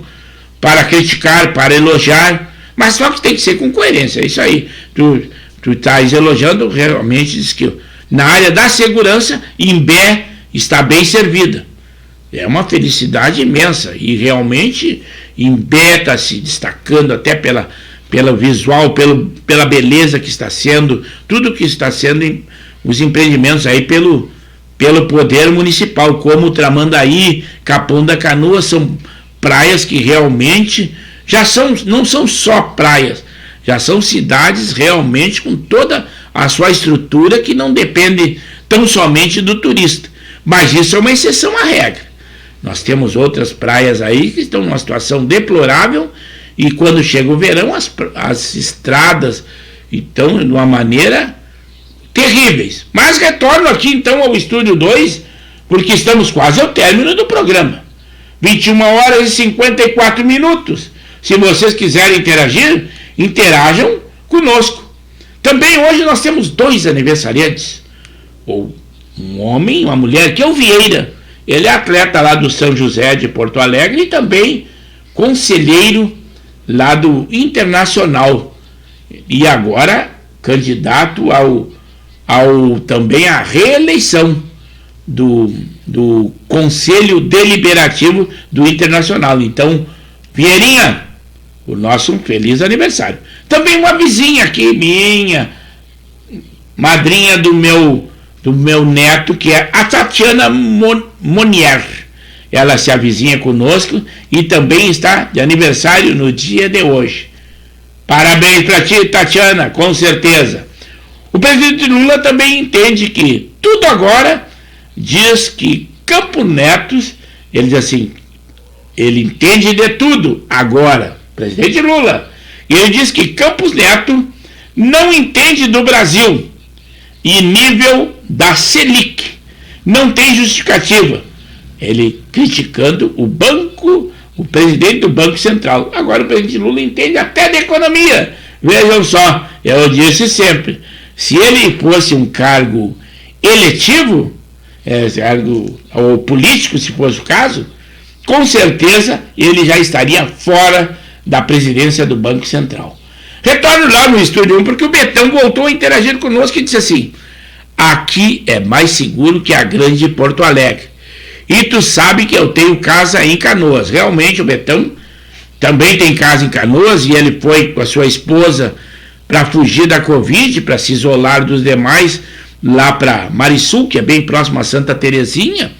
para criticar, para elogiar, mas só que tem que ser com coerência. É isso aí. Tu estás elogiando, realmente diz que na área da segurança, Imbé está bem servida. É uma felicidade imensa, e realmente Imbé está se destacando até pelo visual, pela beleza que está sendo, tudo que está sendo os empreendimentos aí pelo poder municipal, como Tramandaí, Capão da Canoa, são praias que realmente não são só praias, já são cidades realmente com toda a sua estrutura, que não depende tão somente do turista, mas isso é uma exceção à regra. Nós temos outras praias aí que estão numa situação deplorável, e quando chega o verão as estradas estão de uma maneira terríveis. Mas retorno aqui então ao Estúdio 2, porque estamos quase ao término do programa. 21h54. Se vocês quiserem interagir, interajam conosco. Também hoje nós temos 2 aniversariantes. Ou um homem e uma mulher, que é o Vieira. Ele é atleta lá do São José de Porto Alegre e também conselheiro lá do Internacional. E agora candidato também à reeleição do Conselho Deliberativo do Internacional. Então, Vieirinha, o nosso feliz aniversário. Também uma vizinha aqui, minha madrinha do meu neto, que é a Tatiana Monier. Ela se avizinha conosco e também está de aniversário no dia de hoje. Parabéns para ti, Tatiana, com certeza. O presidente Lula também entende que tudo agora, diz que Campos Netos, ele diz assim, ele entende de tudo agora, presidente Lula. E ele diz que Campos Neto não entende do Brasil e nível da Selic. Não tem justificativa. Ele criticando o presidente do Banco Central. Agora o presidente Lula entende até da economia. Vejam só, eu disse sempre, se ele fosse um cargo eletivo, cargo ou político, se fosse o caso, com certeza ele já estaria fora da presidência do Banco Central. Retorno lá no Estúdio 1, porque o Betão voltou a interagir conosco e disse assim: aqui é mais seguro que a grande Porto Alegre. E tu sabe que eu tenho casa em Canoas. Realmente o Betão também tem casa em Canoas, e ele foi com a sua esposa para fugir da Covid, para se isolar dos demais, lá para Marisul, que é bem próximo a Santa Terezinha,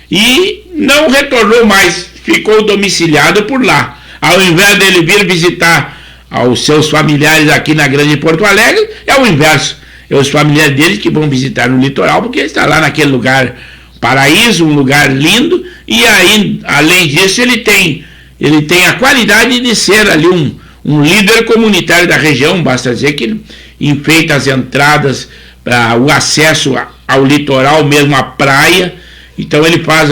e não retornou mais, ficou domiciliado por lá. Ao invés dele vir visitar aos seus familiares aqui na grande Porto Alegre, é o inverso. É os familiares dele que vão visitar no litoral, porque ele está lá naquele lugar paraíso, um lugar lindo, e aí, além disso, ele tem a qualidade de ser ali um líder comunitário da região. Basta dizer que ele enfeita as entradas para o acesso ao litoral, mesmo à praia. Então ele faz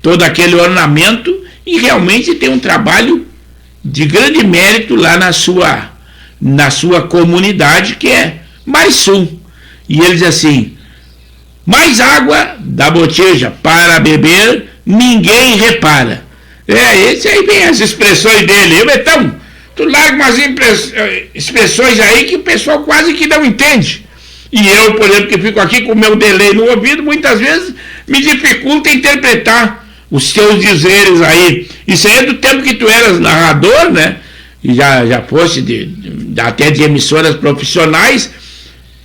todo aquele ornamento e realmente tem um trabalho de grande mérito lá na sua comunidade, que é Maisum. E ele diz assim: mais água da botija para beber, ninguém repara. Esse aí vem as expressões dele. Betão, tu larga umas expressões aí que o pessoal quase que não entende. E eu, por exemplo, que fico aqui com o meu delay no ouvido, muitas vezes me dificulta interpretar os teus dizeres aí. Isso aí é do tempo que tu eras narrador, né? E já fosse até de emissoras profissionais.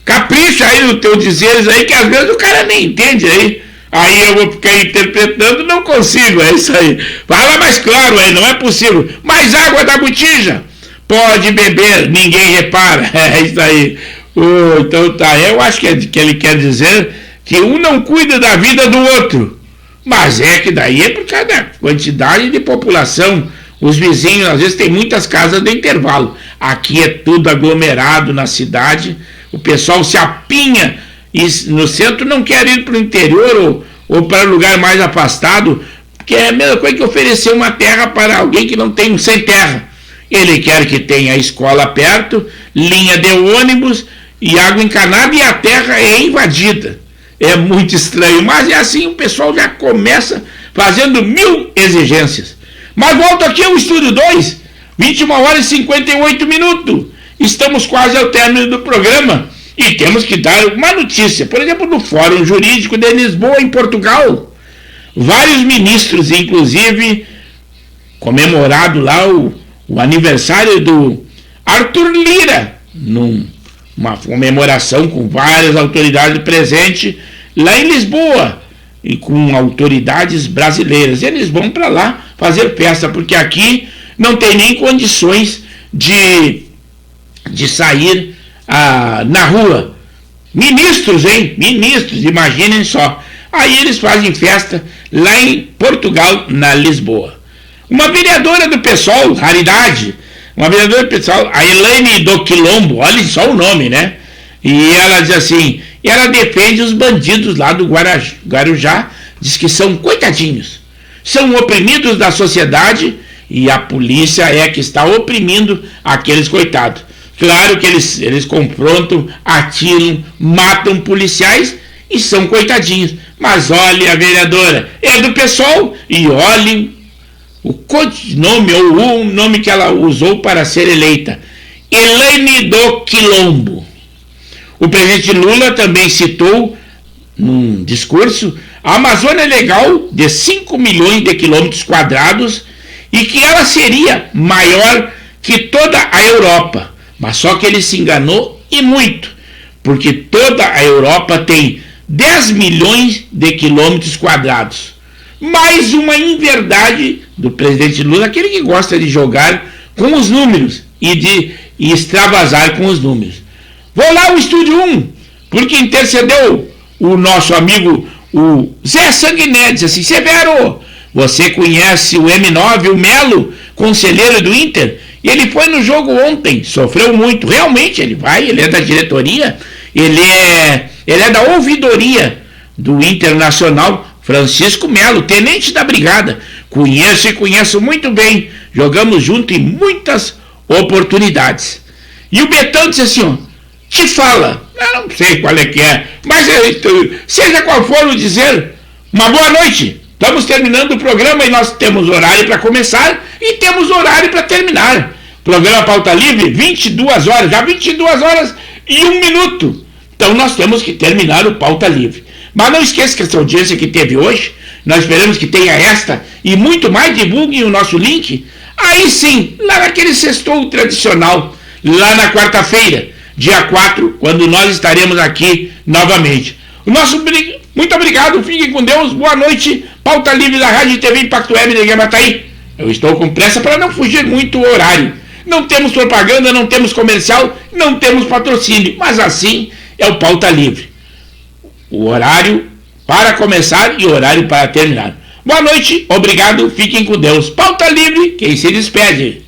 Capricha aí nos teus dizeres aí, que às vezes o cara nem entende aí. Aí eu vou ficar interpretando, não consigo, é isso aí. Fala mais claro aí, não é possível. Mais água da botija, pode beber, ninguém repara. É isso aí. Então tá, eu acho que ele quer dizer que um não cuida da vida do outro. Mas é que daí é por causa da quantidade de população. Os vizinhos, às vezes, tem muitas casas de intervalo. Aqui é tudo aglomerado na cidade. O pessoal se apinha e no centro não quer ir para o interior ou para lugar mais afastado, que é a mesma coisa que oferecer uma terra para alguém que não tem sem terra. Ele quer que tenha a escola perto, linha de ônibus e água encanada, e a terra é invadida. É muito estranho, mas é assim, o pessoal já começa fazendo 1000 exigências. Mas volto aqui ao Estúdio 2, 21h58. Estamos quase ao término do programa e temos que dar uma notícia. Por exemplo, no Fórum Jurídico de Lisboa, em Portugal, vários ministros, inclusive, comemorado lá o aniversário do Arthur Lira, numa comemoração com várias autoridades presentes lá em Lisboa e com autoridades brasileiras. Eles vão para lá fazer festa, porque aqui não tem nem condições de sair na rua. Ministros, Ministros, imaginem só. Aí eles fazem festa lá em Portugal, na Lisboa. Uma vereadora do PSOL, raridade, uma vereadora do PSOL, a Elaine do Quilombo, olha só o nome, né? E ela diz assim, ela defende os bandidos lá do Guarujá, diz que são coitadinhos, são oprimidos da sociedade e a polícia é que está oprimindo aqueles coitados. Claro que eles confrontam, atiram, matam policiais e são coitadinhos. Mas olha, a vereadora é do PSOL e olhem o codinome ou o nome que ela usou para ser eleita: Elaine do Quilombo. O presidente Lula também citou, num discurso, a Amazônia Legal de 5 milhões de quilômetros quadrados e que ela seria maior que toda a Europa. Mas só que ele se enganou e muito, porque toda a Europa tem 10 milhões de quilômetros quadrados. Mais uma inverdade do presidente Lula, aquele que gosta de jogar com os números e extravasar com os números. Vou lá ao Estúdio 1, porque intercedeu o nosso amigo, o Zé Sanguinetti, assim: Severo, você conhece o M9, o Melo, conselheiro do Inter? E ele foi no jogo ontem, sofreu muito. Realmente ele é da diretoria, ele é da ouvidoria do Internacional. Francisco Melo, tenente da brigada, conheço muito bem, jogamos junto em muitas oportunidades. E o Betão disse assim, ó, te fala, eu não sei qual é que é, mas seja qual for o dizer, uma boa noite. Estamos terminando o programa e nós temos horário para começar e temos horário para terminar. Programa Pauta Livre, 22 horas, já 22 horas e 1 minuto. Então nós temos que terminar o Pauta Livre. Mas não esqueça que essa audiência que teve hoje, nós esperamos que tenha esta e muito mais. Divulguem o nosso link. Aí sim, lá naquele sextou tradicional, lá na quarta-feira, dia 4, quando nós estaremos aqui novamente. Muito obrigado, fiquem com Deus, boa noite. Pauta Livre da Rádio e TV Impacto Web de Gravataí. Eu estou com pressa para não fugir muito o horário. Não temos propaganda, não temos comercial, não temos patrocínio, mas assim é o Pauta Livre. O horário para começar e o horário para terminar. Boa noite, obrigado, fiquem com Deus. Pauta Livre, quem se despede?